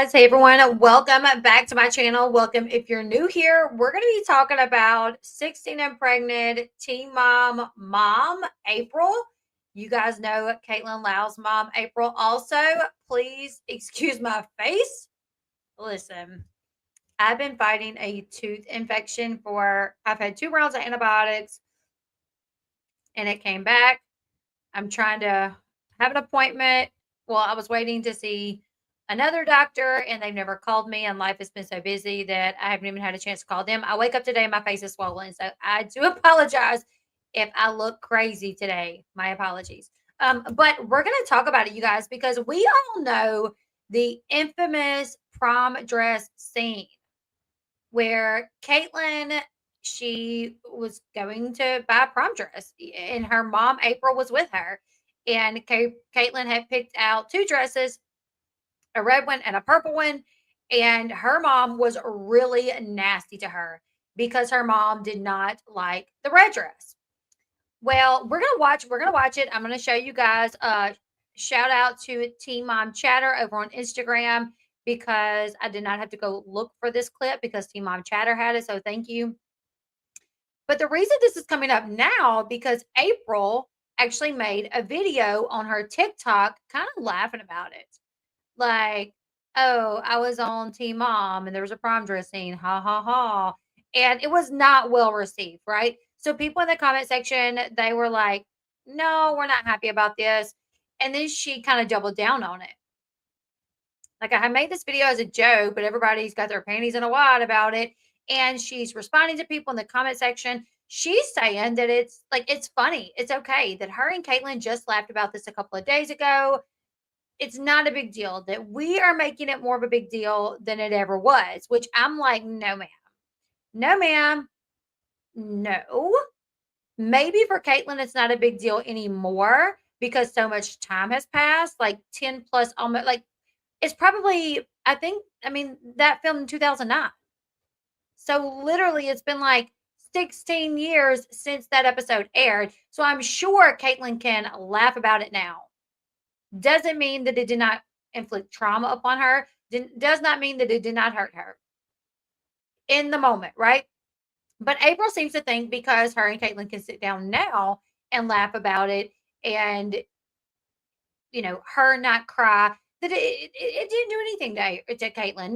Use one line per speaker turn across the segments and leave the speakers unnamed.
guys. Hey everyone. Welcome back to my channel. Welcome if you're new here. We're going to be talking about 16 and pregnant teen mom April. You guys know Catelynn Lau's mom April. Also, please excuse my face. Listen, I've been fighting a tooth infection I've had 2 rounds of antibiotics and it came back. I'm trying to have an appointment. Well, I was waiting to see another doctor and they've never called me, and life has been so busy that I haven't even had a chance to call them. I wake up today and my face is swollen. So I do apologize if I look crazy today. My apologies. But we're going to talk about it, you guys, because we all know the infamous prom dress scene where Catelynn, she was going to buy a prom dress, and her mom April was with her, and Catelynn had picked out 2 dresses, a red one and a purple one, and her mom was really nasty to her because her mom did not like the red dress. Well, we're gonna watch it. I'm gonna show you guys. Shout out to Team Mom Chatter over on Instagram, because I did not have to go look for this clip because Team Mom Chatter had it. So thank you. But the reason this is coming up now, because April actually made a video on her TikTok kind of laughing about it. Like, oh, I was on Team Mom and there was a prom dress scene. Ha ha ha. And it was not well received, right? So people in the comment section, they were like, no, we're not happy about this. And then she kind of doubled down on it. Like, I made this video as a joke, but everybody's got their panties in a wad about it. And she's responding to people in the comment section. She's saying that it's like, it's funny. It's okay that her and Catelynn just laughed about this a couple of days ago. It's not a big deal, that we are making it more of a big deal than it ever was, which I'm like, no, ma'am. No, ma'am. No. Maybe for Catelynn, it's not a big deal anymore because so much time has passed, like 10 plus, almost like it's probably, I mean, that filmed in 2009. So literally, it's been like 16 years since that episode aired. So I'm sure Catelynn can laugh about it now. Doesn't mean that it did not inflict trauma upon her. Does not mean that it did not hurt her in the moment, right? But April seems to think because her and Catelynn can sit down now and laugh about it, and her not cry, that it didn't do anything to Catelynn.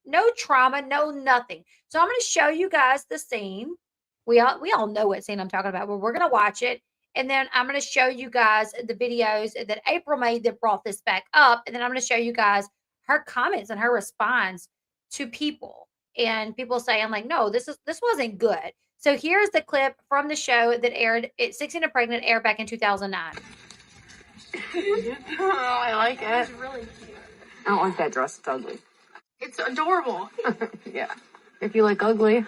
No trauma, no nothing. So I'm going to show you guys the scene. We all know what scene I'm talking about, but we're going to watch it. And then I'm going to show you guys the videos that April made that brought this back up. And then I'm going to show you guys her comments and her response to people. And people saying like, no, this wasn't good. So here's the clip from the show that aired at 16 and Pregnant, aired back in 2009.
Oh, I like it.
It's really cute.
I don't like that dress. It's ugly.
It's adorable.
Yeah. If you like ugly.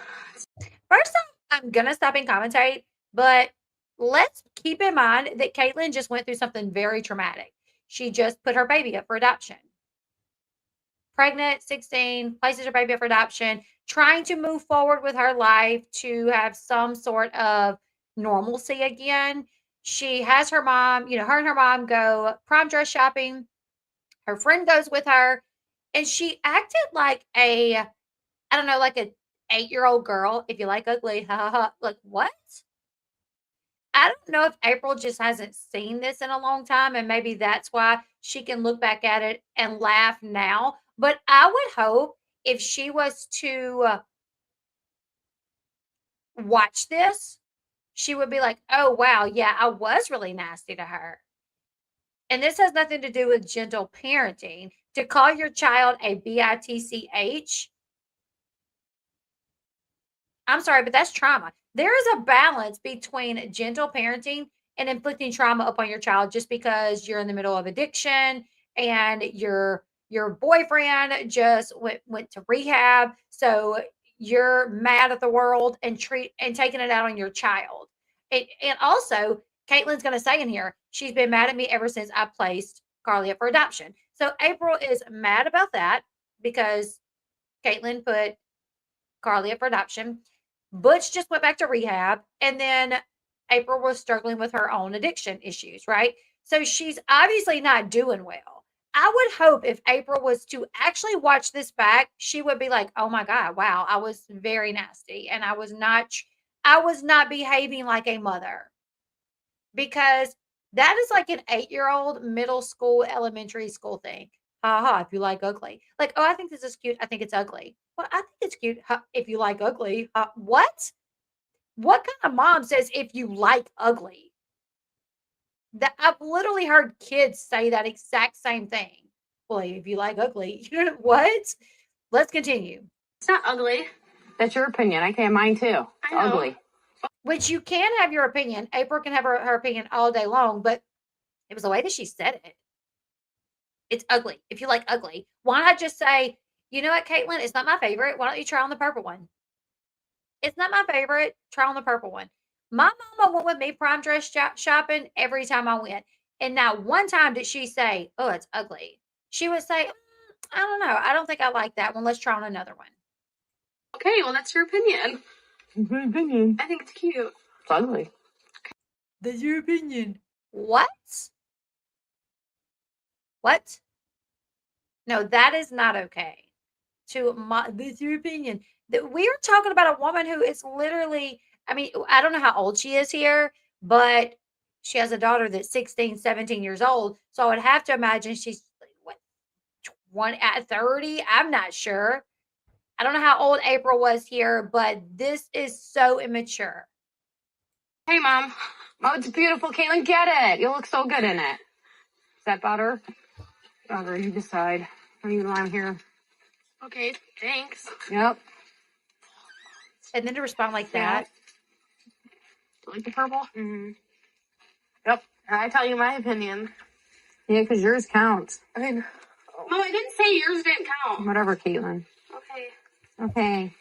First off, I'm going to stop and commentate, but let's keep in mind that Catelynn just went through something very traumatic. She just put her baby up for adoption. Pregnant, 16, places her baby up for adoption, trying to move forward with her life to have some sort of normalcy again. She has her mom, her and her mom go prom dress shopping. Her friend goes with her, and she acted like I don't know, like a 8-year-old girl. If you like ugly, ha ha ha. Like, what? I don't know if April just hasn't seen this in a long time, and maybe that's why she can look back at it and laugh now. But I would hope if she was to watch this, she would be like, oh, wow, yeah, I was really nasty to her. And this has nothing to do with gentle parenting. To call your child a bitch, I'm sorry, but that's trauma. There is a balance between gentle parenting and inflicting trauma upon your child just because you're in the middle of addiction and your boyfriend just went to rehab. So you're mad at the world and taking it out on your child. And also, Catelynn's going to say in here, she's been mad at me ever since I placed Carly up for adoption. So April is mad about that because Catelynn put Carly up for adoption. Butch just went back to rehab, and then April was struggling with her own addiction issues, right? So she's obviously not doing well. I would hope if April was to actually watch this back, she would be like, "Oh my God, wow, I was very nasty and I was not behaving like a mother." Because that is like an 8-year-old middle school, elementary school thing. Ha ha, if you like ugly. Like, oh, I think this is cute. I think it's ugly. Well, I think it's cute. If you like ugly. What? What kind of mom says if you like ugly? That I've literally heard kids say that exact same thing. Well, if you like ugly, what? Let's continue.
It's not ugly.
That's your opinion. I can have mine too. It's
I know.
ugly.
Which you can have your opinion. April can have her opinion all day long, but it was the way that she said it. It's ugly. If you like ugly, why not just say, you know what, Catelynn, it's not my favorite. Why don't you try on the purple one? It's not my favorite. Try on the purple one. My mama went with me prom dress shopping every time I went. And not one time did she say, oh, it's ugly. She would say, I don't know. I don't think I like that one. Let's try on another one.
Okay, well, that's your opinion.
My opinion.
I think it's cute.
It's ugly.
That's your opinion. What? What? No, that is not okay. That's your opinion. We are talking about a woman who is literally, I mean, I don't know how old she is here, but she has a daughter that's 16, 17 years old. So I would have to imagine she's what, 20 at 30. I'm not sure. I don't know how old April was here, but this is so immature.
Hey, Mom.
Oh, it's beautiful, Catelynn. Get it. You look so good in it. Is that butter? Butter, you decide. What do you want here?
Okay, thanks.
Yep.
And then to respond like
Yeah.
that.
Do you like the purple?
Mm-hmm.
Yep. I tell you my opinion.
Yeah, because yours counts.
I mean, Mom, I didn't say yours didn't count.
Whatever, Catelynn.
Okay.
Okay.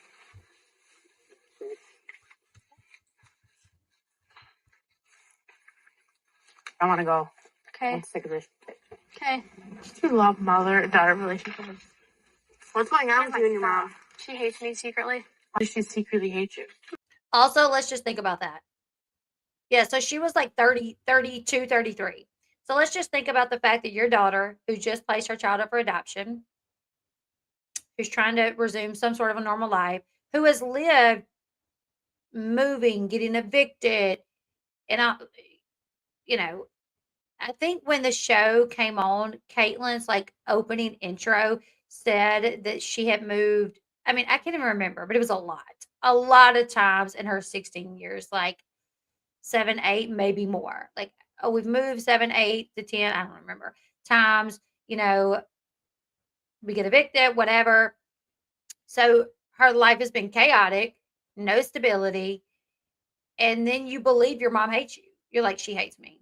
I want to go.
Okay.
I'm sick of this.
Okay. You love mother-daughter relationships. What's going on with you and your mom? She hates me secretly. Why does she secretly hate you?
Also, let's just think about that. Yeah, so she was like 30, 32, 33. So let's just think about the fact that your daughter, who just placed her child up for adoption, who's trying to resume some sort of a normal life, who has lived moving, getting evicted, and you know, I think when the show came on, Catelyn's like opening intro said that she had moved. I mean, I can't even remember, but it was a lot of times in her 16 years, like 7, 8, maybe more. Like, oh, we've moved 7, 8 to 10. I don't remember times. We get evicted, whatever. So her life has been chaotic, no stability, and then you believe your mom hates you. You're like, she hates me.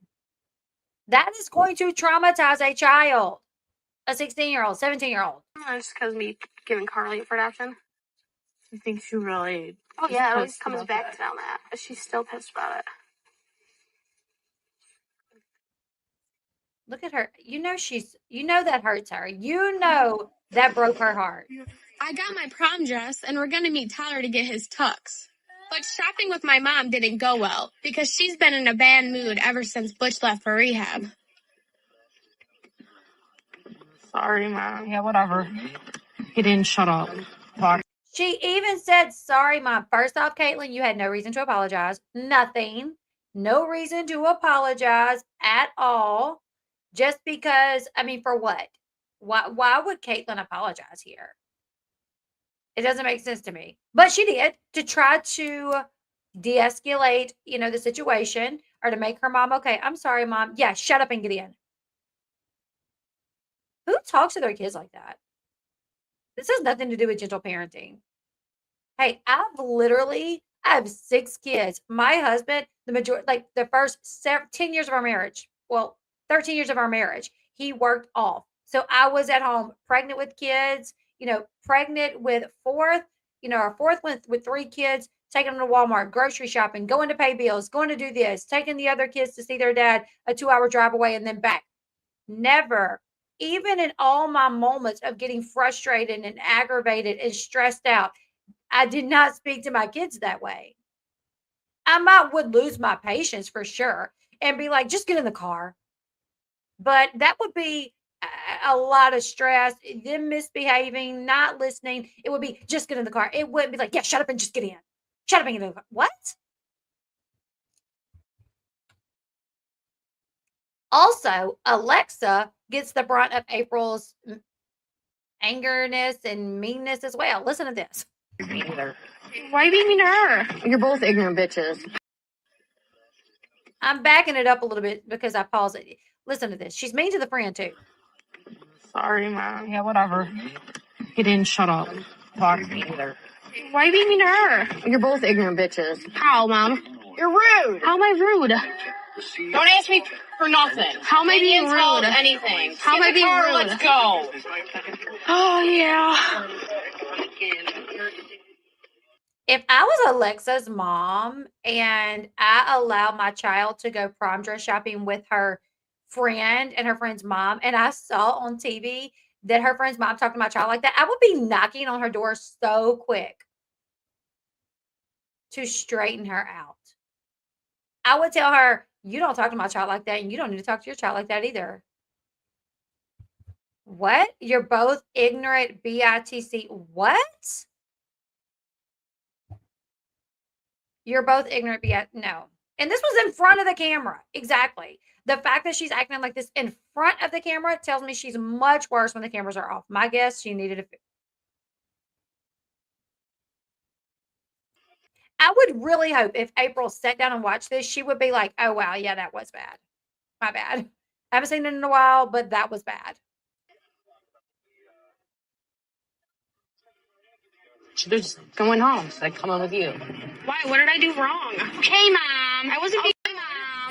That is going to traumatize a child, a 16-year-old, 17-year-old.
Just because me giving Carly for adoption.
You think she really...
Oh, yeah, it always comes back to that. But she's still pissed about it.
Look at her. You know that hurts her. You know that broke her heart.
I got my prom dress and we're gonna meet Tyler to get his tux. But shopping with my mom didn't go well because she's been in a bad mood ever since Butch left for rehab.
Sorry, Mom.
Yeah, whatever. Get in, shut up. Talk.
She even said, sorry, Mom. First off, Catelynn, you had no reason to apologize. Nothing. No reason to apologize at all. Just because, I mean, for what? Why would Catelynn apologize here? It doesn't make sense to me. But she did to try to de-escalate, the situation or to make her mom okay. I'm sorry, Mom. Yeah, shut up and get in. Who talks to their kids like that? This has nothing to do with gentle parenting. Hey, I have 6 kids. My husband, the majority, like the first 10 years of our marriage, well, 13 years of our marriage, he worked off. So I was at home pregnant with kids, pregnant with our fourth with 3 kids, taking them to Walmart, grocery shopping, going to pay bills, going to do this, taking the other kids to see their dad a 2-hour drive away and then back. Never, even in all my moments of getting frustrated and aggravated and stressed out, I did not speak to my kids that way. I would lose my patience for sure and be like, just get in the car. But that would be, a lot of stress, them misbehaving, not listening. It would be just get in the car. It wouldn't be like, yeah, shut up and just get in. Shut up and get in the car. What? Also, Alexa gets the brunt of April's angerness and meanness as well. Listen to this.
Why are you being mean to her? You're both ignorant bitches.
I'm backing it up a little bit because I paused it. Listen to this. She's mean to the friend too.
Sorry, Mom.
Yeah, whatever. Get in, shut up. Talk to me either. Why are you being mean to her? You're both ignorant bitches. How, Mom? You're rude. How am I rude? Don't ask me for nothing. How am I being rude? Anything. How am I being rude? Let's go.
Oh, yeah.
If I was Alexa's mom and I allowed my child to go prom dress shopping with her friend and her friend's mom, and I saw on TV that her friend's mom talked to my child like that, I would be knocking on her door so quick to straighten her out. I would tell her, you don't talk to my child like that, and you don't need to talk to your child like that either. What? You're both ignorant, BITC. What? You're both ignorant, no. And this was in front of the camera. Exactly. The fact that she's acting like this in front of the camera tells me she's much worse when the cameras are off. My guess, she needed a. I would really hope if April sat down and watched this, she would be like, oh, wow, yeah, that was bad. My bad. I haven't seen it in a while, but that was bad.
She's just going home, so I come on with you.
Why? What did I do wrong?
Okay, Mom.
I wasn't being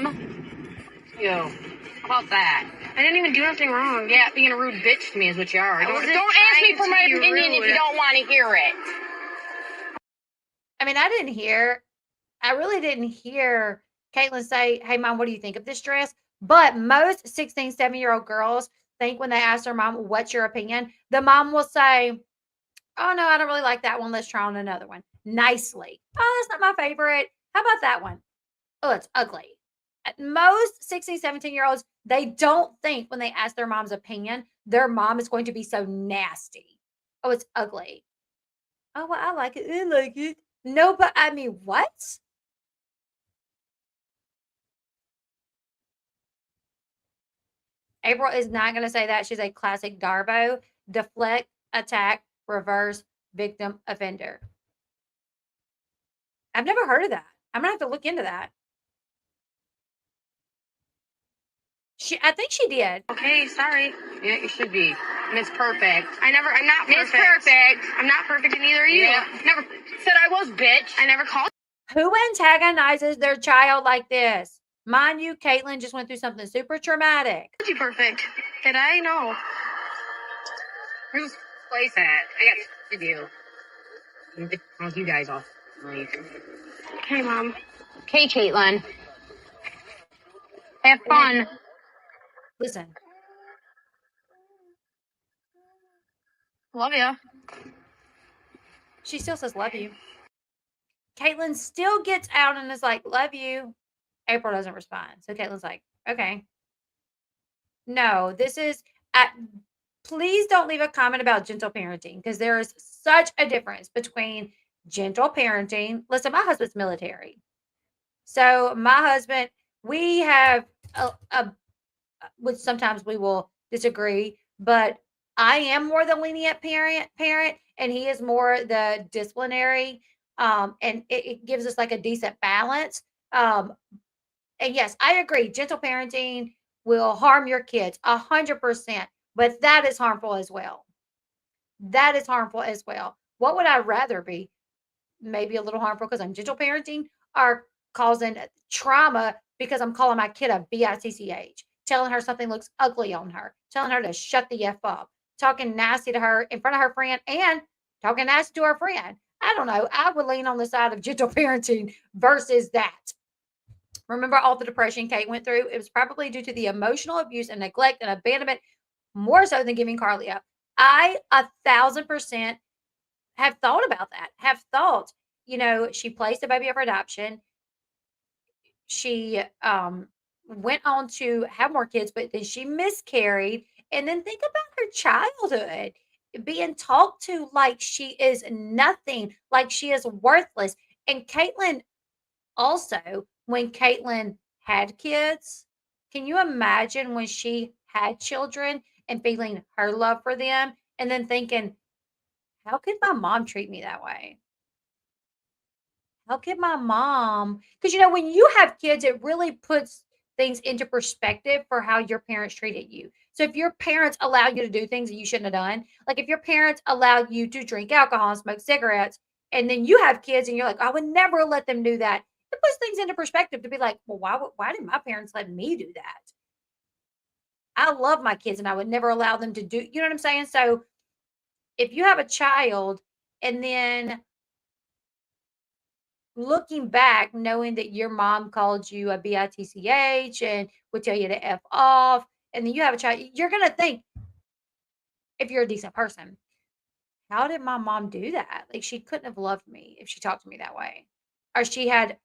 Mom. You. How about that?
I didn't even do anything wrong.
Yeah, being a rude bitch to me is what you are. Don't ask me for my opinion if you don't want to hear it.
I mean, I really didn't hear Catelynn say, hey, Mom, what do you think of this dress? But most 16, 17-year-old girls think when they ask their mom, what's your opinion? The mom will say, oh, no, I don't really like that one. Let's try on another one. Nicely. Oh, that's not my favorite. How about that one? Oh, it's ugly. Most 16, 17-year-olds, they don't think when they ask their mom's opinion, their mom is going to be so nasty. Oh, it's ugly. Oh, well, I like it. I like it. No, but I mean, what? April is not going to say that. She's a classic Darbo. Deflect, attack, reverse, victim, offender. I've never heard of that. I'm going to have to look into that. I think she did.
Okay, sorry.
Yeah, you should be. Miss Perfect.
I'm not perfect.
Miss Perfect.
I'm not perfect, and neither are you.
Yeah. Never said I was, bitch.
I never called.
Who antagonizes their child like this? Mind you, Catelynn just went through something super traumatic.
You perfect. Did I? No.
Whose place at? I got to do. I'll you guys off.
Okay, Mom.
Okay, Catelynn. Have fun.
Listen.
Love ya.
She still says, love you. Catelynn still gets out and is like, love you. April doesn't respond. So Caitlin's like, okay. No, this is, please don't leave a comment about gentle parenting because there is such a difference between gentle parenting. Listen, my husband's military. So my husband, we have which sometimes we will disagree, but I am more the lenient parent, and he is more the disciplinary. And it gives us like a decent balance. And yes, I agree. Gentle parenting will harm your kids 100%, but that is harmful as well. That is harmful as well. What would I rather be? Maybe a little harmful because I'm gentle parenting, or causing trauma because I'm calling my kid a bitch, telling her something looks ugly on her, telling her to shut the F up, talking nasty to her in front of her friend, and talking nasty to her friend. I don't know. I would lean on the side of gentle parenting versus that. Remember all the depression Kate went through? It was probably due to the emotional abuse and neglect and abandonment, more so than giving Carly up. I 1,000% have thought about that, have thought, she placed a baby up for adoption. She went on to have more kids, but then she miscarried And then think about her childhood being talked to like she is nothing, like she is worthless. And Catelynn also, when Catelynn had kids, can you imagine when she had children and feeling her love for them and then thinking, how could my mom treat me that way? How could my mom? Because when you have kids, it really puts things into perspective for how your parents treated you. So if your parents allow you to do things that you shouldn't have done, like if your parents allowed you to drink alcohol and smoke cigarettes, and then you have kids and you're like, I would never let them do that. It puts things into perspective to be like, well, why did my parents let me do that? I love my kids and I would never allow them to do, you know what I'm saying? So if you have a child and then looking back, knowing that your mom called you a bitch and would tell you to F off, and then you have a child, you're gonna think, if you're a decent person, how did my mom do that? Like, she couldn't have loved me if she talked to me that way. Or she had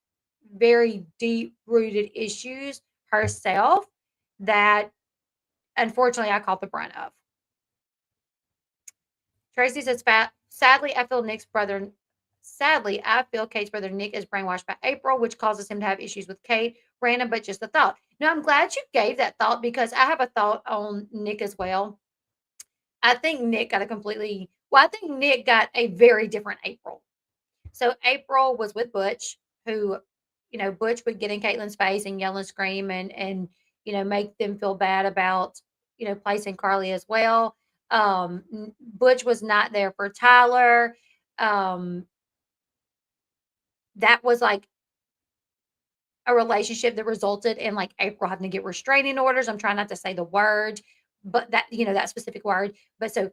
very deep rooted issues herself that unfortunately I caught the brunt of. Tracy says, sadly, I feel Kate's brother Nick is brainwashed by April, which causes him to have issues with Kate. Random, but just a thought. No, I'm glad you gave that thought because I have a thought on Nick as well. I think Nick got a very different April. So April was with Butch, who, Butch would get in Caitlin's face and yell and scream and make them feel bad about, placing Carly as well. Butch was not there for Tyler. That was like a relationship that resulted in like April having to get restraining orders. I'm trying not to say the word, but that specific word. But so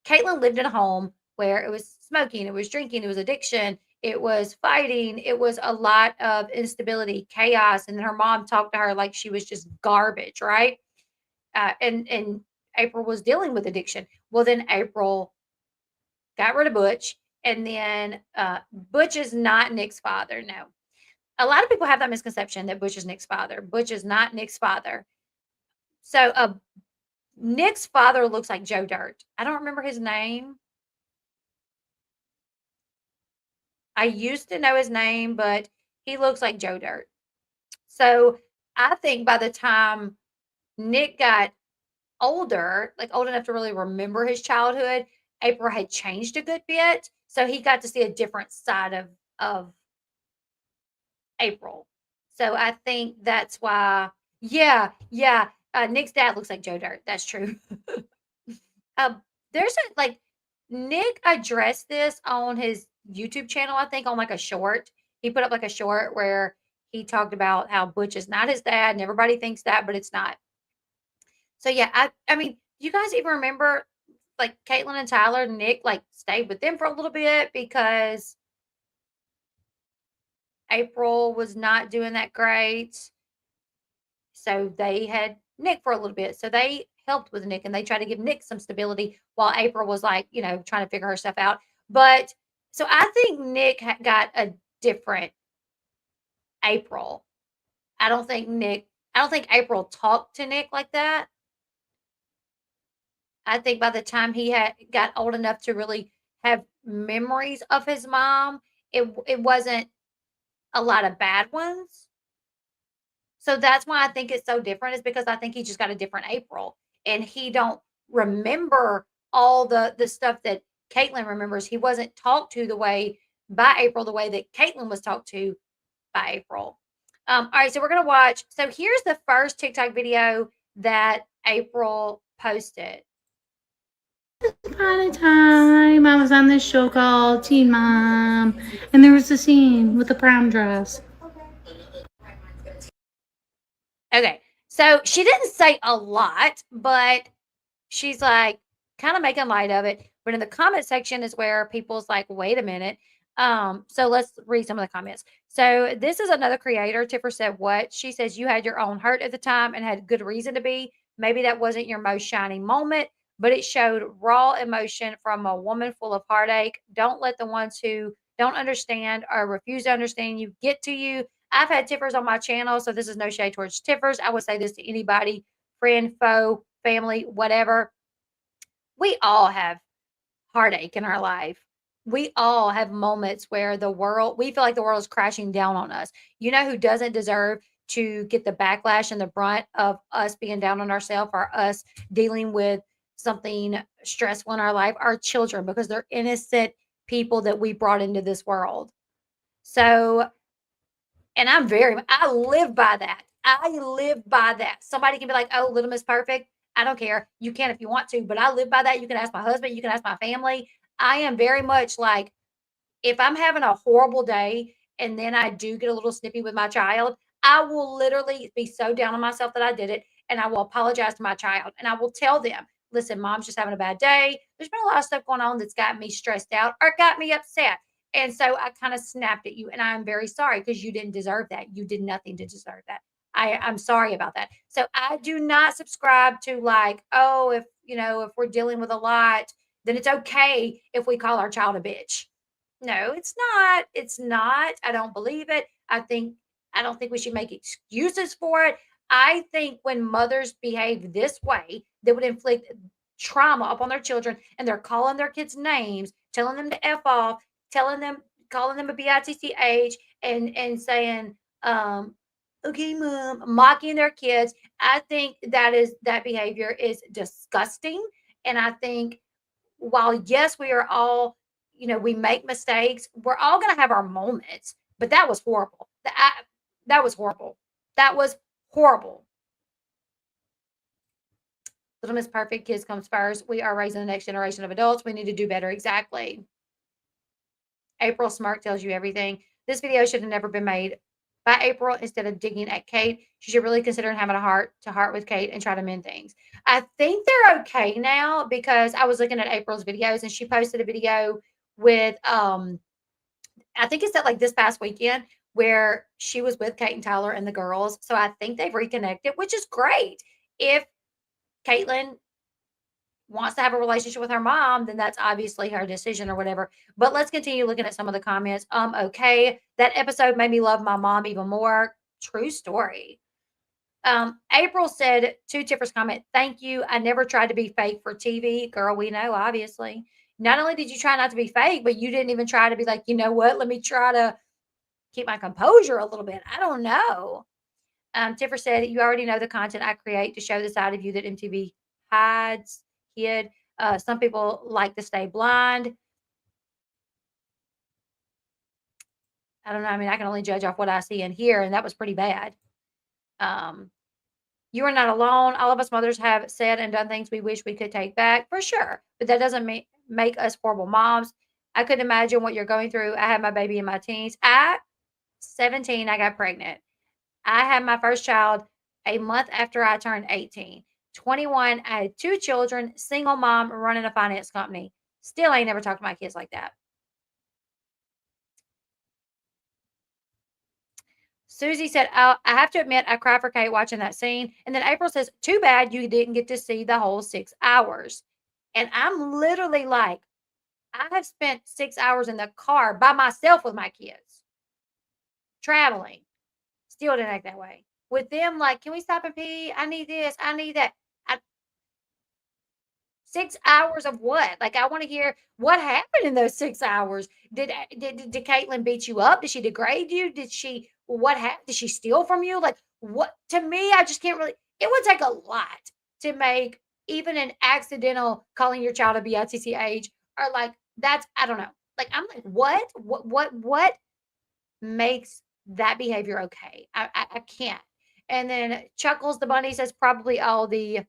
Catelynn lived in a home where it was smoking, it was drinking, it was addiction, it was fighting, it was a lot of instability, chaos. And then her mom talked to her like she was just garbage, right? And April was dealing with addiction. Well, then April got rid of Butch, and then Butch is not Nick's father. No, a lot of people have that misconception that Butch is Nick's father. Butch is not Nick's father. So Nick's father looks like Joe Dirt. I don't remember his name. I used to know his name, but he looks like Joe Dirt. So I think by the time Nick got older, like old enough to really remember his childhood, April had changed a good bit. So he got to see a different side of April. So I think that's why, yeah, yeah. Nick's dad looks like Joe Dirt. That's true. There's like Nick addressed this on his YouTube channel, I think, on like a short. He put up like a short where he talked about how Butch is not his dad, and everybody thinks that, but it's not. So yeah, I mean, you guys even remember like Catelynn and Tyler, Nick like stayed with them for a little bit because April was not doing that great. So they had Nick for a little bit. So they helped with Nick and they tried to give Nick some stability while April was like, trying to figure herself out. But so I think Nick got a different April. I don't think April talked to Nick like that. I think by the time he got old enough to really have memories of his mom, it wasn't a lot of bad ones. So that's why I think it's so different is because I think he just got a different April and he don't remember all the stuff that Catelynn remembers. He wasn't talked to the way by April, the way that Catelynn was talked to by April. All right, so we're gonna watch. So here's the first TikTok video that April posted.
Upon a time, I was on this show called Teen Mom, and there was a scene with a prom dress.
Okay, so she didn't say a lot, but she's like kind of making light of it. But in the comment section is where people's like, wait a minute. So let's read some of the comments. So this is another creator. Tiffer said, what? She says, you had your own hurt at the time and had good reason to be. Maybe that wasn't your most shining moment, but it showed raw emotion from a woman full of heartache. Don't let the ones who don't understand or refuse to understand you get to you. I've had Tiffers on my channel, so this is no shade towards Tiffers. I would say this to anybody, friend, foe, family, whatever. We all have heartache in our life. We all have moments where we feel like the world is crashing down on us. You know who doesn't deserve to get the backlash and the brunt of us being down on ourselves or us dealing with something stressful in our life? Our children, because they're innocent people that we brought into this world. So, and I live by that. I live by that. Somebody can be like, oh, Little Miss Perfect. I don't care. You can if you want to, but I live by that. You can ask my husband, you can ask my family. I am very much like, if I'm having a horrible day and then I do get a little snippy with my child, I will literally be so down on myself that I did it. And I will apologize to my child and I will tell them, listen, mom's just having a bad day. There's been a lot of stuff going on that's got me stressed out or got me upset. And so I kind of snapped at you and I'm very sorry because you didn't deserve that. You did nothing to deserve that. I'm sorry about that. So I do not subscribe to like, oh, if we're dealing with a lot, then it's okay if we call our child a bitch. No, it's not. It's not. I don't believe it. I don't think we should make excuses for it. I think when mothers behave this way, that would inflict trauma upon their children and they're calling their kids names, telling them to F off, calling them a bitch and saying, okay, mom, mocking their kids. I think that behavior is disgusting. And I think while yes, we are all, we make mistakes, we're all going to have our moments, but that was horrible. That was horrible. That was horrible. Little Miss Perfect, kids comes first. We are raising the next generation of adults. We need to do better. Exactly. April Smirk tells you everything. This video should have never been made by April. Instead of digging at Kate, she should really consider having a heart to heart with Kate and try to mend things. I think they're okay now because I was looking at April's videos and she posted a video with I think it's that like this past weekend where she was with Kate and Tyler and the girls. So I think they've reconnected, which is great. If Catelynn wants to have a relationship with her mom, then that's obviously her decision or whatever. But let's continue looking at some of the comments. Okay. That episode made me love my mom even more. True story. April said to Tiffer's comment, thank you. I never tried to be fake for TV. Girl, we know, obviously. Not only did you try not to be fake, but you didn't even try to be like, you know what? Let me try to keep my composure a little bit. I don't know. Tiffer said, you already know the content I create to show the side of you that MTV hid. Some people like to stay blind. I don't know. I mean, I can only judge off what I see and hear, and that was pretty bad. You are not alone. All of us mothers have said and done things we wish we could take back, for sure. But that doesn't make us horrible moms. I couldn't imagine what you're going through. I had my baby in my teens. At 17, I got pregnant. I had my first child a month after I turned 18. 21, I had 2 children, single mom, running a finance company. Still ain't never talked to my kids like that. Susie said, I have to admit, I cried for Kate watching that scene. And then April says, too bad you didn't get to see the whole 6 hours. And I'm literally like, I have spent 6 hours in the car by myself with my kids, traveling. Still didn't act that way. With them, like, can we stop and pee? I need this. I need that. 6 hours of what? Like, I want to hear what happened in those 6 hours. Did Catelynn beat you up? Did she degrade you? What happened? Did she steal from you? Like, what? To me, I just can't really. It would take a lot to make even an accidental calling your child a bitch or like that's, I don't know. Like, I'm like, what makes that behavior okay? I can't. And then Chuckles the Bunny says probably all the,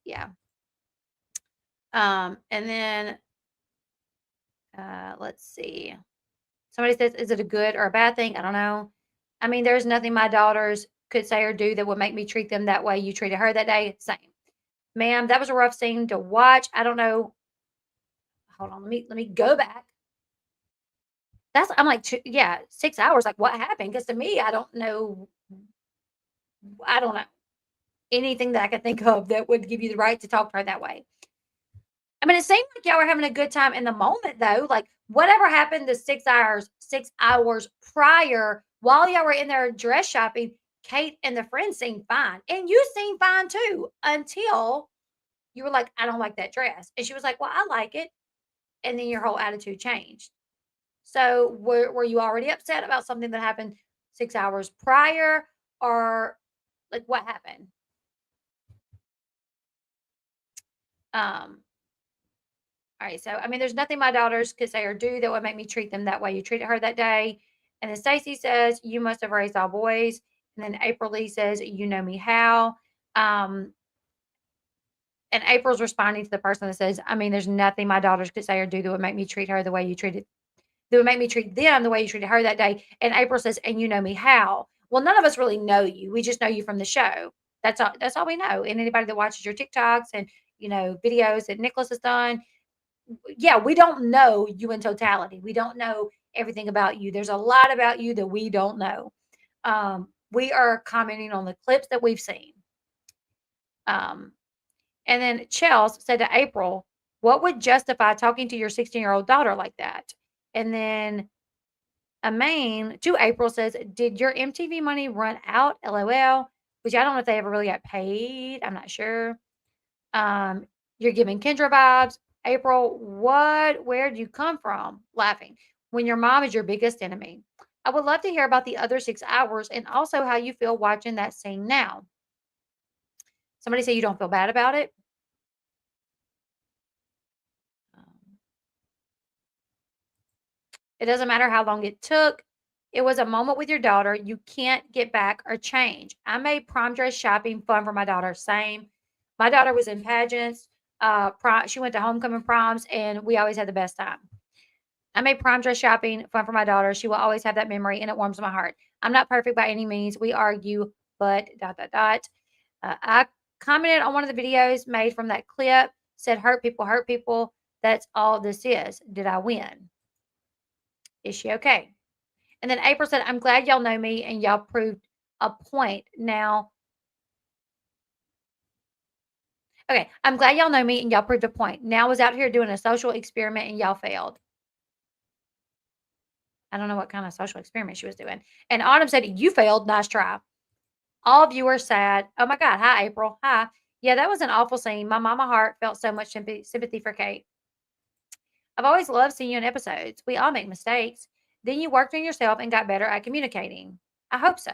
yeah. And then let's see. Somebody says, is it a good or a bad thing? I don't know. I mean, there's nothing my daughters could say or do that would make me treat them that way you treated her that day. Same. Ma'am, that was a rough scene to watch. I don't know. Hold on, let me go back. I'm like, 6 hours. Like, what happened? Because to me, I don't know anything that I could think of that would give you the right to talk to her that way. I mean, it seemed like y'all were having a good time in the moment, though. Like, whatever happened the 6 hours prior, while y'all were in there dress shopping, Kate and the friends seemed fine. And you seemed fine, too, until You were like, I don't like that dress. And she was like, well, I like it. And then your whole attitude changed. So were you already upset about something that happened 6 hours prior? Or like what happened? All right, so I mean, there's nothing my daughters could say or do that would make me treat them that way you treated her that day. And then Stacy says, you must have raised all boys. And then April Lee says, you know me how. Um, and April's responding to the person that says, I mean, there's nothing my daughters could say or do that would make me treat her the way you treated, that would make me treat them the way you treated her that day. And April says, and you know me how. Well, none of us really know you. We just know you from the show. That's all we know. And anybody that watches your TikToks and videos that Nicholas has done, yeah, we don't know you in totality. We don't know everything about you. There's a lot about you that we don't know. We are commenting on the clips that we've seen. And then Chels said to April, what would justify talking to your 16-year-old daughter like that? And then Amain to April says, did your MTV money run out? LOL. Which I don't know if they ever really got paid. I'm not sure. You're giving Kendra vibes. April, where do you come from? Laughing. When your mom is your biggest enemy. I would love to hear about the other 6 hours and also how you feel watching that scene now. Somebody say you don't feel bad about it. It doesn't matter how long it took. It was a moment with your daughter you can't get back or change. I made prom dress shopping fun for my daughter. Same. My daughter was in pageants. She went to homecoming proms, and we always had the best time. I made prom dress shopping fun for my daughter. She will always have that memory, and it warms my heart. I'm not perfect by any means. We argue, but ... I commented on one of the videos made from that clip, said hurt people hurt people. That's all this is. Did I win? Is she okay? And then April said, I'm glad y'all know me and y'all proved a point. Now, okay, I'm glad y'all know me and y'all proved a point. Now I was out here doing a social experiment and y'all failed. I don't know what kind of social experiment she was doing. And Autumn said, you failed. Nice try. All viewers sad. Oh my God. Hi, April. Hi. Yeah, that was an awful scene. My mama heart felt so much sympathy for Kate. I've always loved seeing you in episodes. We all make mistakes. Then you worked on yourself and got better at communicating. I hope so.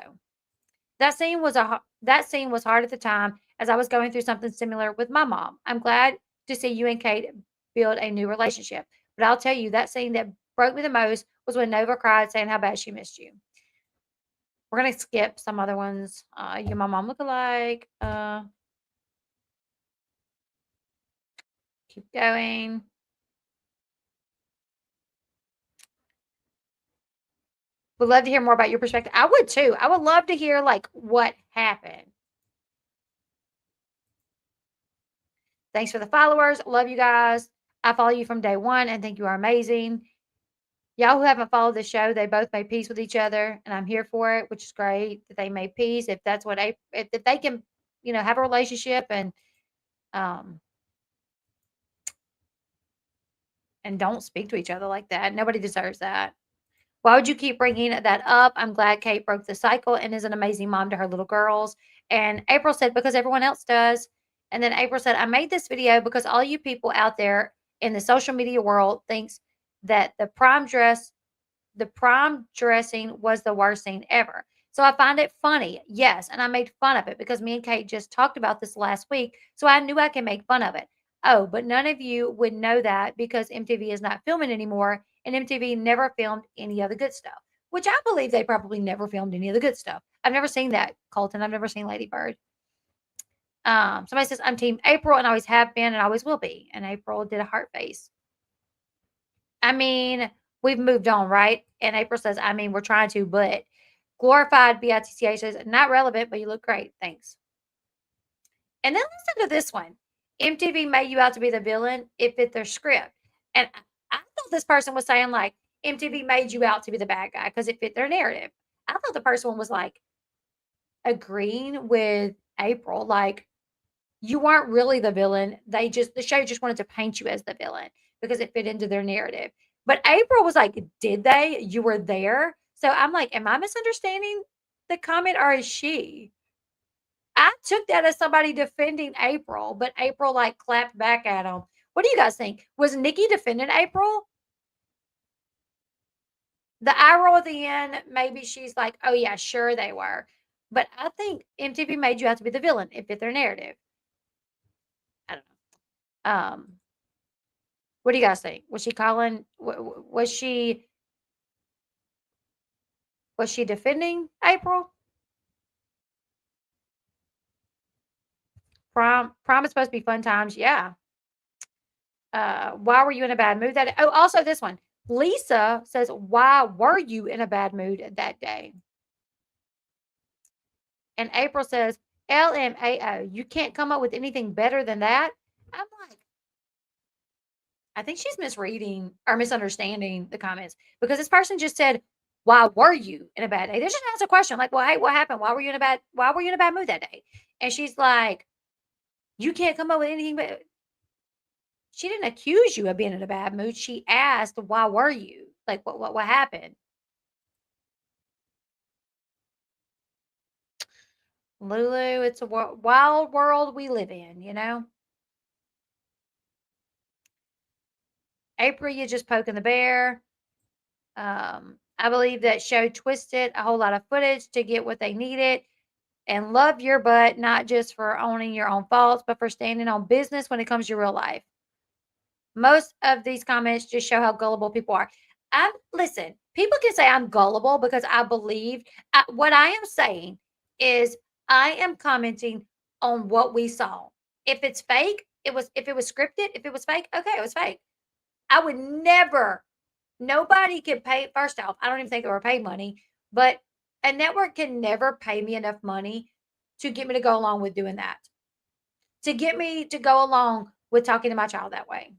That scene was hard at the time as I was going through something similar with my mom. I'm glad to see you and Kate build a new relationship. But I'll tell you, that scene that broke me the most was when Nova cried saying how bad she missed you. We're gonna skip some other ones. You my mom look alike. Keep going. Would love to hear more about your perspective. I would too. I would love to hear like what happened. Thanks for the followers. Love you guys. I follow you from day one and think you are amazing. Y'all who haven't followed the show, they both made peace with each other, and I'm here for it, which is great that they made peace. If that's what if they can, have a relationship um and don't speak to each other like that, nobody deserves that. Why would you keep bringing that up? I'm glad Kate broke the cycle and is an amazing mom to her little girls. And April said, because everyone else does. And then April said, I made this video because all you people out there in the social media world thinks that the prom dressing was the worst thing ever. So I find it funny, yes, and I made fun of it because me and Kate just talked about this last week, so I knew I can make fun of it. Oh, but none of you would know that because MTV is not filming anymore, and MTV never filmed any of the good stuff, which I believe they probably never filmed any of the good stuff. I've never seen that, Colton. I've never seen Lady Bird. Somebody says, I'm Team April and always have been and always will be. And April did a heart face. I mean, we've moved on, right? And April says, I mean, we're trying to, but glorified BITCH says, not relevant, but you look great. Thanks. And then listen to this one. MTV made you out to be the villain. It fit their script. And I thought this person was saying, like, MTV made you out to be the bad guy because it fit their narrative. I thought the person was like agreeing with April, like, you weren't really the villain. The show just wanted to paint you as the villain because it fit into their narrative. But April was like, did they? You were there? So I'm like, am I misunderstanding the comment or is she? I took that as somebody defending April, but April like clapped back at him. What do you guys think? Was Nikki defending April? The eye roll at the end, maybe she's like, oh yeah, sure they were. But I think MTV made you have to be the villain. It fit their narrative. I don't know. What do you guys think? Was she calling? Was she defending April? Prom is supposed to be fun times. Yeah. Why were you in a bad mood that day? Oh, also this one. Lisa says, why were you in a bad mood that day? And April says, LMAO, you can't come up with anything better than that. I'm like, I think she's misreading or misunderstanding the comments because this person just said, why were you in a bad day? They just asked a question like, well, hey, what happened? Why were you in a bad mood that day? And she's like, you can't come up with anything but she didn't accuse you of being in a bad mood. She asked, why were you? Like, what happened? Lulu, it's a wild world we live in, you know? April, you just poking the bear. I believe that show twisted a whole lot of footage to get what they needed and love your butt, not just for owning your own faults, but for standing on business when it comes to real life. Most of these comments just show how gullible people are. Listen, people can say I'm gullible because I believe what I am saying is I am commenting on what we saw. If it's fake, if it was scripted, if it was fake, okay, it was fake. I would never, nobody can pay. First off, I don't even think they were paid money, but a network can never pay me enough money to get me to go along with doing that, to get me to go along with talking to my child that way.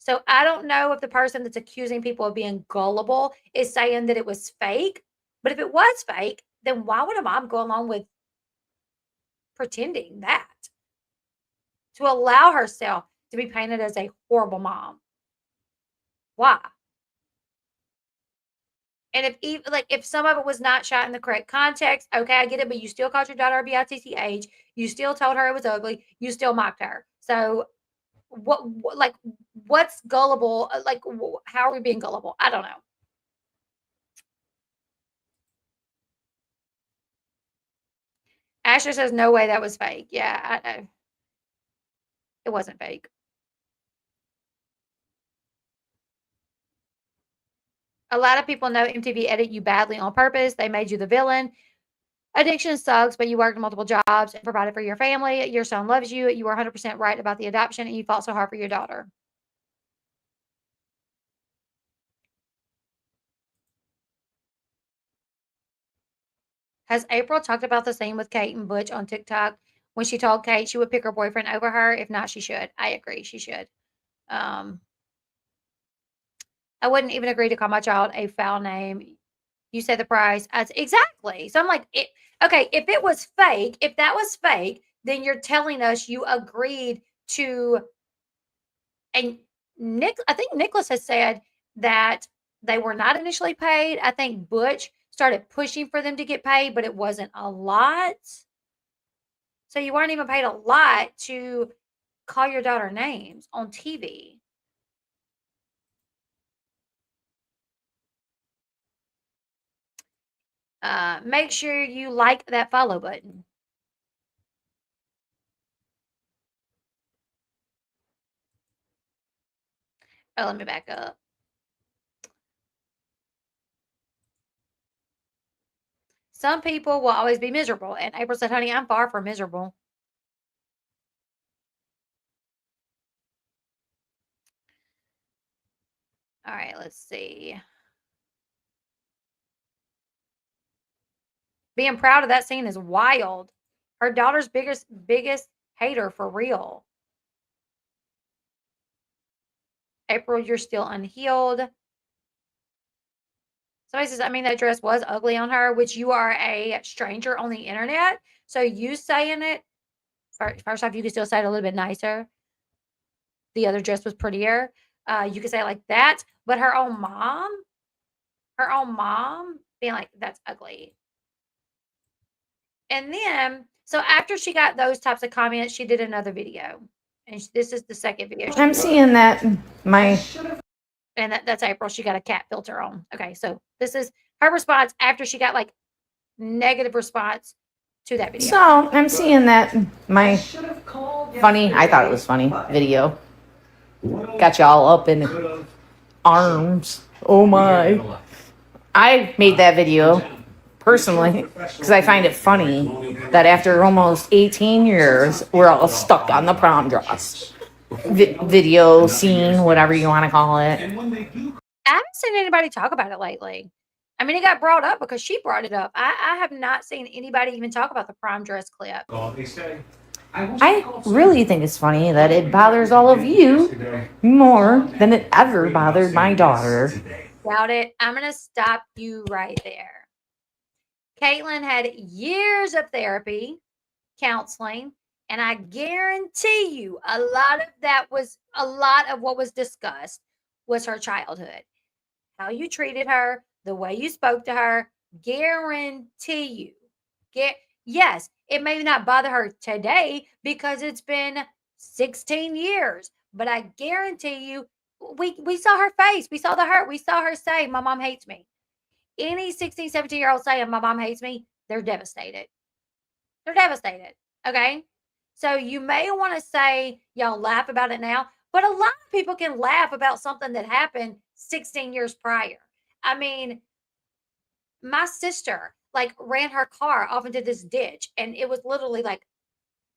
So I don't know if the person that's accusing people of being gullible is saying that it was fake, but if it was fake, then why would a mom go along with pretending that to allow herself to be painted as a horrible mom? Why? And if some of it was not shot in the correct context, okay, I get it, but you still called your daughter a bitch. You still told her it was ugly. You still mocked her. So what's gullible? How are we being gullible? I don't know. Asher says no way that was fake. Yeah, I know. It wasn't fake. A lot of people know MTV edit you badly on purpose. They made you the villain. Addiction sucks, but you worked multiple jobs and provided for your family. Your son loves you. You were 100% right about the adoption, and you fought so hard for your daughter. Has April talked about the same with Kate and Butch on TikTok when she told Kate she would pick her boyfriend over her? If not, she should. I agree. She should. I wouldn't even agree to call my child a foul name. You said the price. Exactly. So I'm like, okay, if it was fake, if that was fake, then you're telling us you agreed to. And I think Nicholas has said that they were not initially paid. I think Butch started pushing for them to get paid, but it wasn't a lot. So you weren't even paid a lot to call your daughter names on TV. Make sure you like that follow button. Oh, let me back up. Some people will always be miserable. And April said, honey, I'm far from miserable. All right, let's see. Being proud of that scene is wild. Her daughter's biggest hater for real. April, you're still unhealed. Somebody says, I mean, that dress was ugly on her, which you are a stranger on the internet. So you saying it, first off, you can still say it a little bit nicer. The other dress was prettier. You could say it like that. But her own mom being like, that's ugly. And then, so after she got those types of comments, she did another video. And this is the second video.
I'm seeing that
And that's April. She got a cat filter on. Okay, so this is her response after she got like negative response to that video.
So I'm seeing that my funny, I thought it was funny video. Got you all up in arms. Oh my. I made that video personally because I find it funny that after almost 18 years, we're all stuck on the prom dress. Video, scene, whatever you want to call it.
I haven't seen anybody talk about it lately. I mean, it got brought up because she brought it up. I have not seen anybody even talk about the prom dress clip.
I really think it's funny that it bothers all of you more than it ever bothered my daughter.
Doubt it. I'm going to stop you right there. Catelynn had years of therapy, counseling, and I guarantee you a lot of what was discussed was her childhood. How you treated her, the way you spoke to her, guarantee you. Yes, it may not bother her today because it's been 16 years, but I guarantee you, we saw her face. We saw the hurt. We saw her say, my mom hates me. Any 16, 17-year-old saying my mom hates me, they're devastated. They're devastated. Okay. So you may want to say y'all laugh about it now, but a lot of people can laugh about something that happened 16 years prior. I mean, my sister like ran her car off into this ditch and it was literally like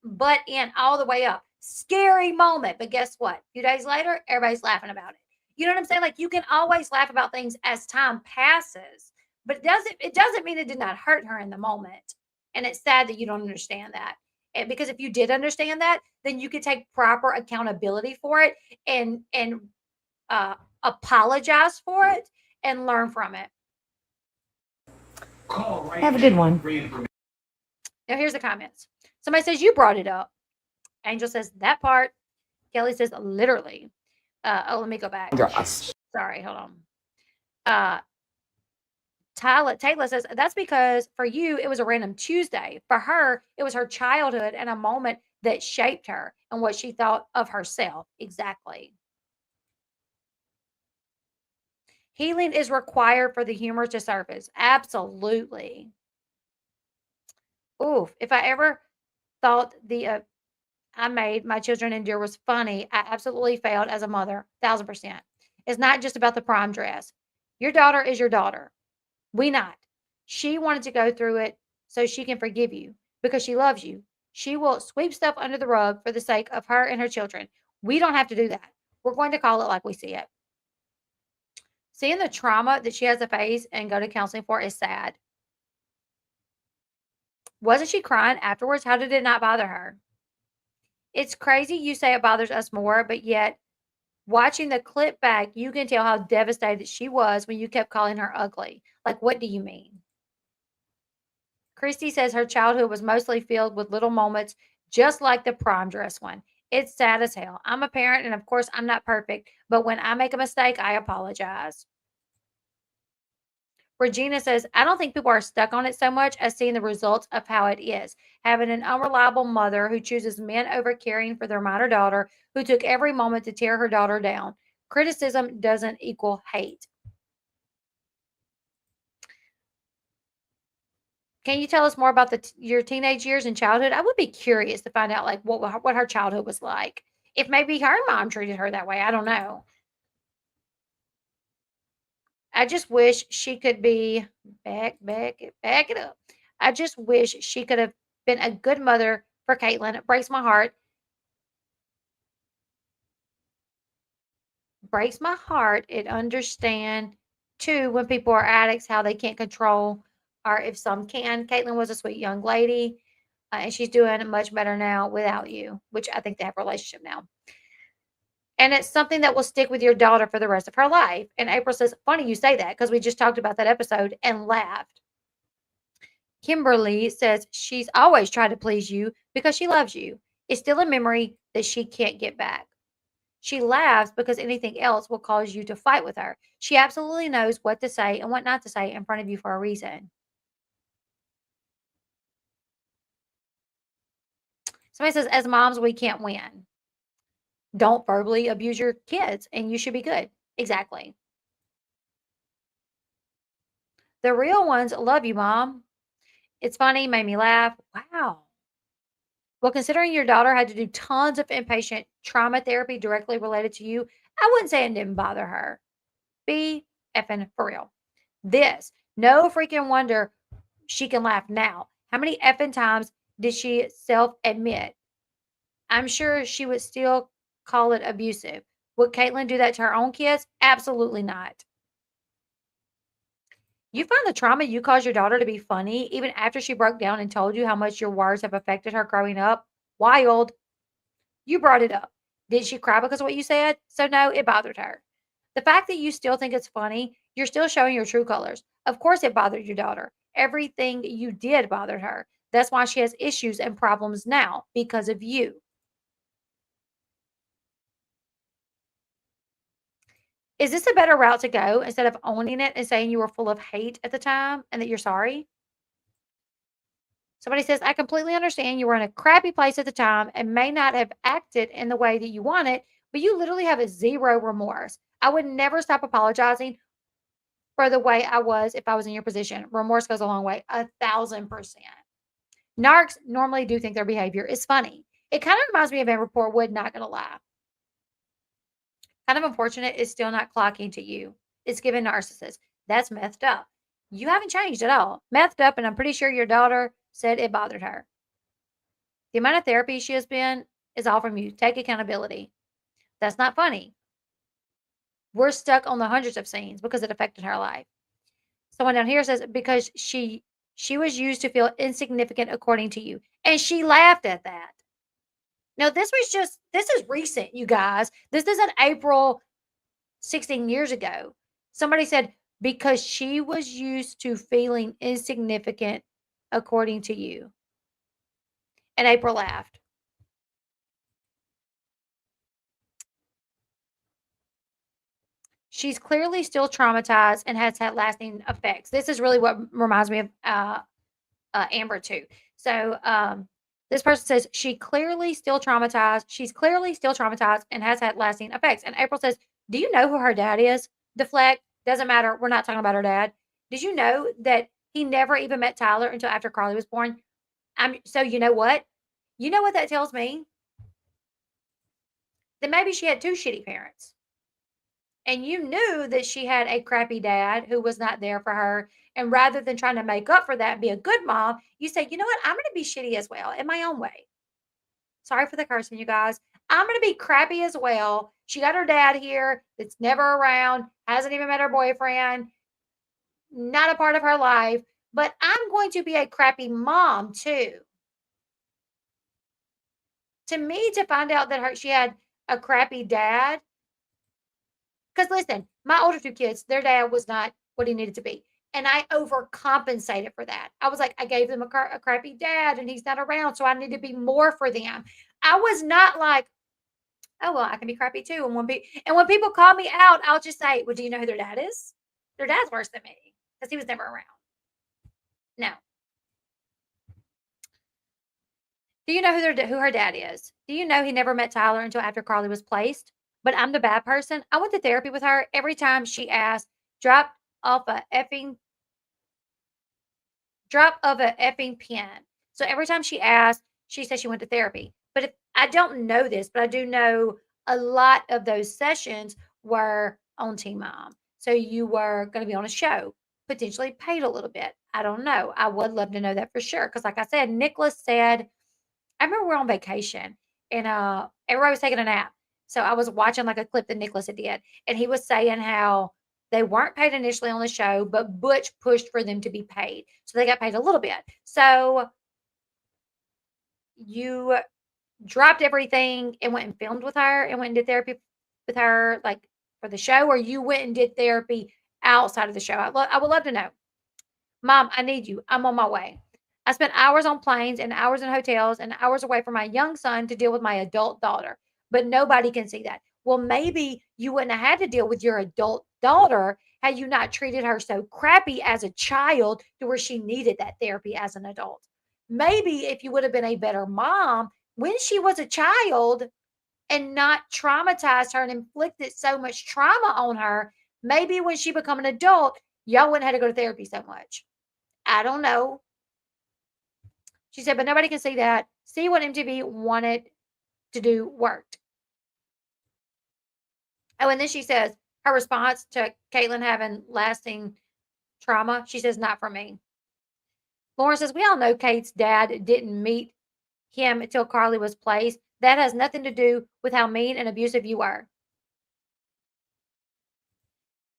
butt in all the way up. Scary moment. But guess what? A few days later, everybody's laughing about it. You know what I'm saying? Like you can always laugh about things as time passes, but it doesn't mean it did not hurt her in the moment. And it's sad that you don't understand that. And because if you did understand that, then you could take proper accountability for it and apologize for it and learn from it.
Have a good one.
Now here's the comments. Somebody says you brought it up. Angel says that part. Kelly says literally. Let me go back. Sorry, hold on. Taylor says that's because for you it was a random Tuesday. For her, it was her childhood and a moment that shaped her and what she thought of herself. Exactly. Healing is required for the humor to surface. Absolutely. Oof. If I ever thought I made my children endure was funny, I absolutely failed as a mother. 1,000%. It's not just about the prom dress. Your daughter is your daughter. We not. She wanted to go through it so she can forgive you because she loves you. She will sweep stuff under the rug for the sake of her and her children. We don't have to do that. We're going to call it like we see it. Seeing the trauma that she has to face and go to counseling for is sad. Wasn't she crying afterwards? How did it not bother her? It's crazy you say it bothers us more, but yet watching the clip back, you can tell how devastated she was when you kept calling her ugly. Like, what do you mean? Christy says her childhood was mostly filled with little moments just like the prom dress one. It's sad as hell. I'm a parent, and of course, I'm not perfect, but when I make a mistake, I apologize. Regina says, I don't think people are stuck on it so much as seeing the results of how it is. Having an unreliable mother who chooses men over caring for their minor daughter, who took every moment to tear her daughter down. Criticism doesn't equal hate. Can you tell us more about your teenage years and childhood? I would be curious to find out like what her childhood was like. If maybe her mom treated her that way, I don't know. I just wish she could be back it up. I just wish she could have been a good mother for Catelynn. It breaks my heart. Breaks my heart. It understand too when people are addicts how they can't control, or if some can. Catelynn was a sweet young lady, and she's doing much better now without you, which I think they have a relationship now. And it's something that will stick with your daughter for the rest of her life. And April says, funny you say that because we just talked about that episode and laughed. Kimberly says she's always tried to please you because she loves you. It's still a memory that she can't get back. She laughs because anything else will cause you to fight with her. She absolutely knows what to say and what not to say in front of you for a reason. Somebody says, as moms, we can't win. Don't verbally abuse your kids and you should be good. Exactly. The real ones love you, mom. It's funny, made me laugh. Wow. Well, considering your daughter had to do tons of inpatient trauma therapy directly related to you, I wouldn't say it didn't bother her. Be effing for real. This, no freaking wonder she can laugh now. How many effing times did she self admit? I'm sure she would still call it abusive. Would Catelynn do that to her own kids? Absolutely not. You find the trauma you caused your daughter to be funny even after she broke down and told you how much your words have affected her growing up? Wild. You brought it up. Did she cry because of what you said? So, no, it bothered her. The fact that you still think it's funny, you're still showing your true colors. Of course, it bothered your daughter. Everything you did bothered her. That's why she has issues and problems now because of you. Is this a better route to go instead of owning it and saying you were full of hate at the time and that you're sorry? Somebody says, I completely understand you were in a crappy place at the time and may not have acted in the way that you wanted, but you literally have a zero remorse. I would never stop apologizing for the way I was if I was in your position. Remorse goes a long way, 1,000%. Narcs normally do think their behavior is funny. It kind of reminds me of Amber Portwood, not going to lie. Kind of unfortunate it's still not clocking to you. It's given narcissist. That's methed up. You haven't changed at all. Methed up, and I'm pretty sure your daughter said it bothered her. The amount of therapy she has been is all from you. Take accountability. That's not funny. We're stuck on the hundreds of scenes because it affected her life. Someone down here says because she was used to feel insignificant according to you. And she laughed at that. Now, this is recent, you guys. This isn't April 16 years ago. Somebody said, because she was used to feeling insignificant according to you. And April laughed. She's clearly still traumatized and has had lasting effects. This is really what reminds me of Amber too. So this person says she's clearly still traumatized and has had lasting effects. And April says, do you know who her dad is? Deflect. Doesn't matter. We're not talking about her dad. Did you know that he never even met Tyler until after Carly was born? So you know what? You know what that tells me? That maybe she had two shitty parents. And you knew that she had a crappy dad who was not there for her. And rather than trying to make up for that and be a good mom, you say, you know what? I'm going to be shitty as well in my own way. Sorry for the cursing, you guys. I'm going to be crappy as well. She got her dad here that's never around, hasn't even met her boyfriend, not a part of her life. But I'm going to be a crappy mom too. To me, to find out that she had a crappy dad, because listen, my older two kids, their dad was not what he needed to be. And I overcompensated for that. I was like, I gave them a crappy dad and he's not around. So I need to be more for them. I was not like, oh, well, I can be crappy too. And when people call me out, I'll just say, well, do you know who their dad is? Their dad's worse than me because he was never around. No. Do you know who her dad is? Do you know he never met Tyler until after Carly was placed? But I'm the bad person. I went to therapy with her every time she asked, drop of a effing pen. So every time she asked, she said she went to therapy. But if I don't know this, but I do know a lot of those sessions were on Teen Mom. So you were going to be on a show, potentially paid a little bit. I don't know. I would love to know that for sure. Because like I said, Nicholas said, I remember we were on vacation and everybody was taking a nap. So I was watching like a clip that Nicholas had did. And he was saying how they weren't paid initially on the show, but Butch pushed for them to be paid. So they got paid a little bit. So you dropped everything and went and filmed with her and went and did therapy with her, like for the show, or you went and did therapy outside of the show? I would love to know. Mom, I need you. I'm on my way. I spent hours on planes and hours in hotels and hours away from my young son to deal with my adult daughter, but nobody can see that. Well, maybe you wouldn't have had to deal with your adult daughter had you not treated her so crappy as a child to where she needed that therapy as an adult. Maybe if you would have been a better mom, when she was a child and not traumatized her and inflicted so much trauma on her, maybe when she become an adult, y'all wouldn't have to go to therapy so much. I don't know. She said, but nobody can see that. See what MTV wanted to do worked. Oh, and then she says her response to Catelynn having lasting trauma, she says, not for me. Lauren says, we all know Kate's dad didn't meet him until Carly was placed. That has nothing to do with how mean and abusive you are.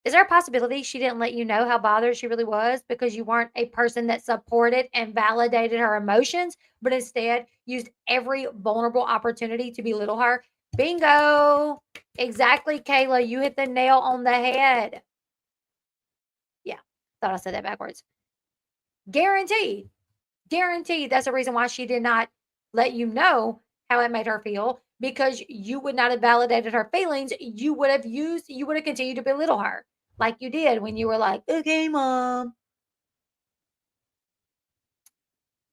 Is there a possibility she didn't let you know how bothered she really was because you weren't a person that supported and validated her emotions, but instead used every vulnerable opportunity to belittle her? Bingo! Exactly, Kayla. You hit the nail on the head. Yeah, thought I said that backwards. Guaranteed. Guaranteed that's the reason why she did not let you know how it made her feel, because you would not have validated her feelings. You would have continued to belittle her like you did when you were like, okay, mom.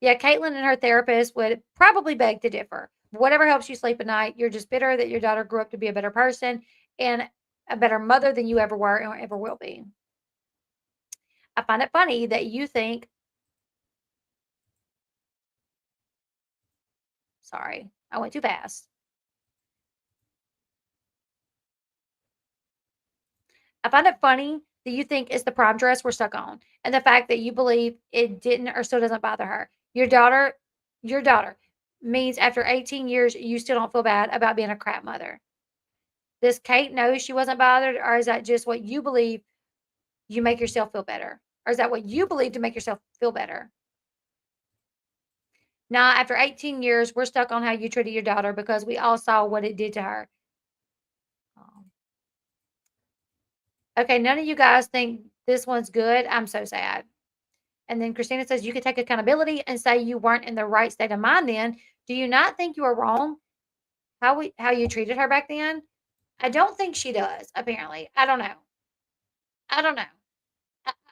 Yeah, Catelynn and her therapist would probably beg to differ. Whatever helps you sleep at night, you're just bitter that your daughter grew up to be a better person and a better mother than you ever were or ever will be. I find it funny that you think, sorry, I went too fast. I find it funny that you think it's the prom dress we're stuck on, and the fact that you believe it didn't or still doesn't bother her. Your daughter means after 18 years, you still don't feel bad about being a crap mother. Does Kate know she wasn't bothered, or is that just what you believe you make yourself feel better? Or is that what you believe to make yourself feel better? Nah, after 18 years, we're stuck on how you treated your daughter because we all saw what it did to her. Okay, none of you guys think this one's good. I'm so sad. And then Christina says, you could take accountability and say you weren't in the right state of mind then. Do you not think you were wrong how you treated her back then? I don't think she does, apparently. I don't know. I don't know.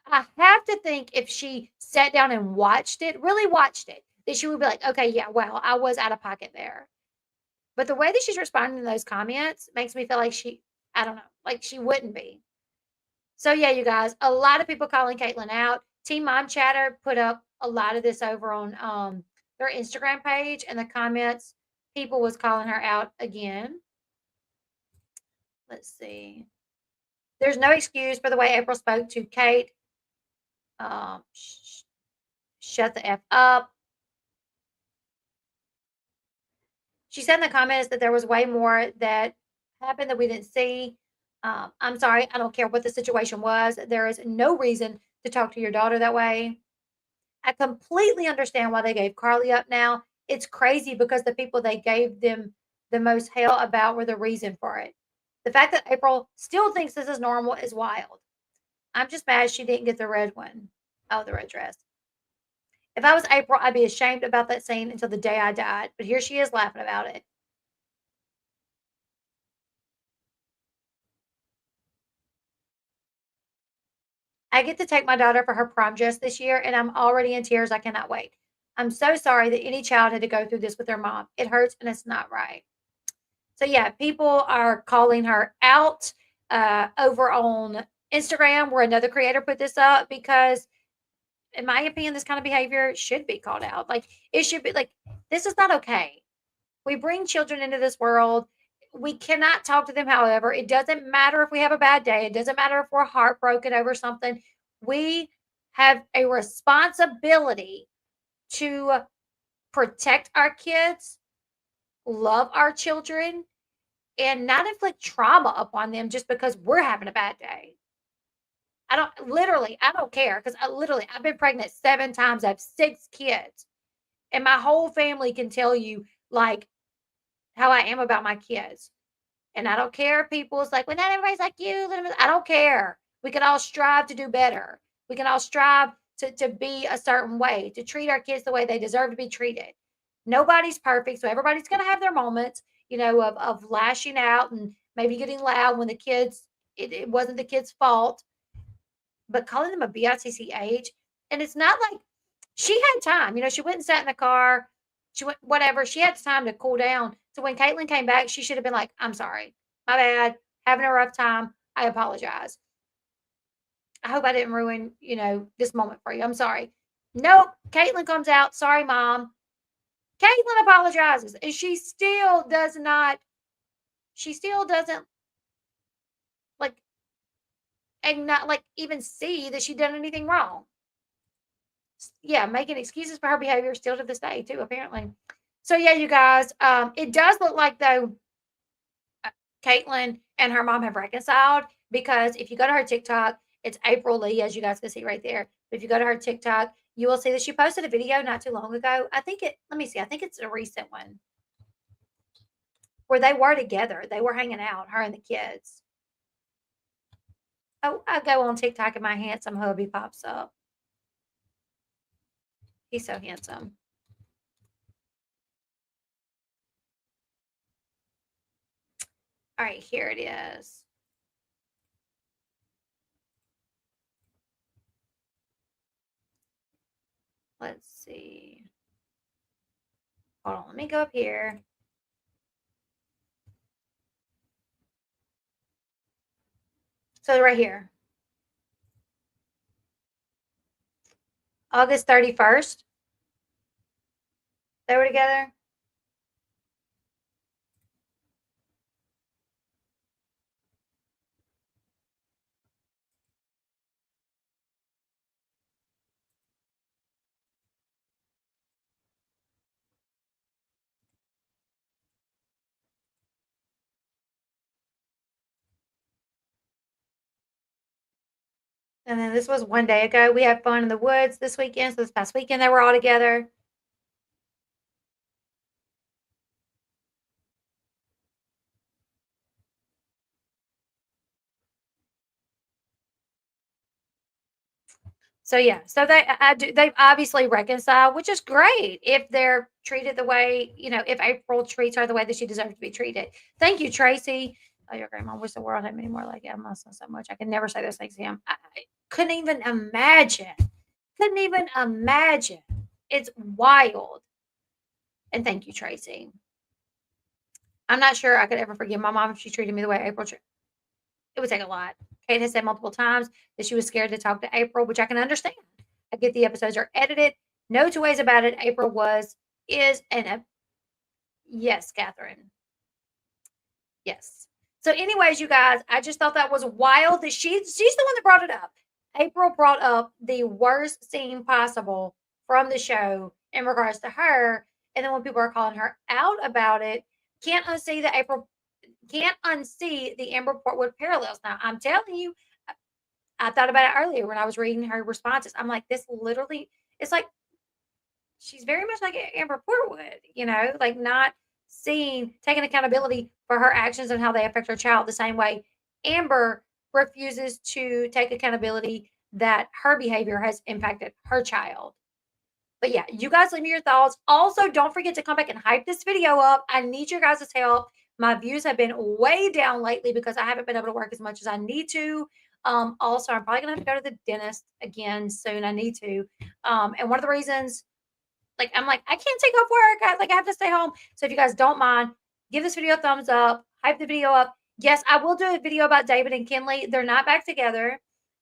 I have to think if she sat down and watched it, really watched it, that she would be like, okay, yeah, well, I was out of pocket there. But the way that she's responding to those comments makes me feel like I don't know, like she wouldn't be. So yeah, you guys, a lot of people calling Catelynn out. Team Mom Chatter put up a lot of this over on their Instagram page, and the comments, people was calling her out again. Let's see. There's no excuse for the way April spoke to Kate. Shut the F up. She said in the comments that there was way more that happened that we didn't see. I'm sorry, I don't care what the situation was. There is no reason to talk to your daughter that way. I completely understand why they gave Carly up now. It's crazy because the people they gave them the most hell about were the reason for it. The fact that April still thinks this is normal is wild. I'm just mad she didn't get the red one. Oh, the red dress. If I was April, I'd be ashamed about that scene until the day I died. But here she is laughing about it. I get to take my daughter for her prom dress this year, and I'm already in tears. I cannot wait. I'm so sorry that any child had to go through this with their mom. It hurts and it's not right. So yeah, people are calling her out over on Instagram, where another creator put this up, because in my opinion, this kind of behavior should be called out. Like, it should be like, this is not okay. We bring children into this world. We cannot talk to them. However, it doesn't matter if we have a bad day. It doesn't matter if we're heartbroken over something. We have a responsibility to protect our kids, love our children, and not inflict trauma upon them just because we're having a bad day. I don't care, because I've been pregnant 7 times. I have 6 kids, and my whole family can tell you, like, how I am about my kids. And I don't care if people's like, well, not everybody's like you. I don't care. We can all strive to do better. We can all strive to be a certain way, to treat our kids the way they deserve to be treated. Nobody's perfect. So everybody's going to have their moments, of lashing out and maybe getting loud when it wasn't the kid's fault. But calling them a BITCH, and it's not like she had time. She went and sat in the car. She went, whatever. She had time to cool down. So when Catelynn came back, she should have been like, I'm sorry. My bad. Having a rough time. I apologize. I hope I didn't ruin, this moment for you. I'm sorry. Nope. Catelynn comes out. Sorry, Mom. Catelynn apologizes. And she still doesn't like and not like even see that she done anything wrong. Yeah, making excuses for her behavior still to this day too, apparently. So yeah, you guys, it does look like though Catelynn and her mom have reconciled, because if you go to her TikTok, it's April Lee, as you guys can see right there. But if you go to her TikTok, you will see that she posted a video not too long ago. Let me see, I think it's a recent one where they were together. They were hanging out, her and the kids. Oh, I go on TikTok and my handsome hubby pops up. He's so handsome. All right, here it is. Let's see. Hold on, let me go up here. So right here. August 31st. They were together. And then this was one day ago. We had fun in the woods this weekend. So this past weekend, they were all together. So yeah, so they've obviously reconciled, which is great if they're treated the way, if April treats her the way that she deserves to be treated. Thank you, Tracy. Oh, your grandma wish the world had many more like you. I must know so much. I can never say those things to him. I couldn't even imagine. Couldn't even imagine. It's wild. And thank you, Tracy. I'm not sure I could ever forgive my mom if she treated me the way April treated. It would take a lot. Kate has said multiple times that she was scared to talk to April, which I can understand. I get the episodes are edited. No two ways about it. April is, and yes, Catherine. Yes. So, anyways, you guys, I just thought that was wild that she's the one that brought it up. April brought up the worst scene possible from the show in regards to her. And then when people are calling her out about it, can't unsee the Amber Portwood parallels. Now, I'm telling you, I thought about it earlier when I was reading her responses. I'm like, this literally, it's like she's very much like Amber Portwood, like not taking accountability for her actions and how they affect her child the same way Amber refuses to take accountability that her behavior has impacted her child. But yeah, you guys leave me your thoughts. Also, don't forget to come back and hype this video up. I need your guys' help. My views have been way down lately because I haven't been able to work as much as I need to. Also, I'm probably gonna have to go to the dentist again soon. I need to. And one of the reasons, I'm like, I can't take off work. I have to stay home. So if you guys don't mind, give this video a thumbs up, hype the video up. Yes, I will do a video about David and Kinley. They're not back together.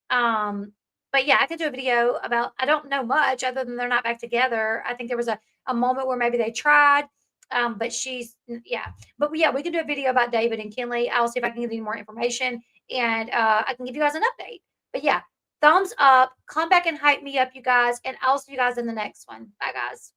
But yeah, I could do a video about, I don't know much other than they're not back together. I think there was a moment where maybe they tried. But But yeah, we can do a video about David and Kinley. I'll see if I can give you more information and I can give you guys an update. But yeah, thumbs up, come back and hype me up, you guys, and I'll see you guys in the next one. Bye, guys.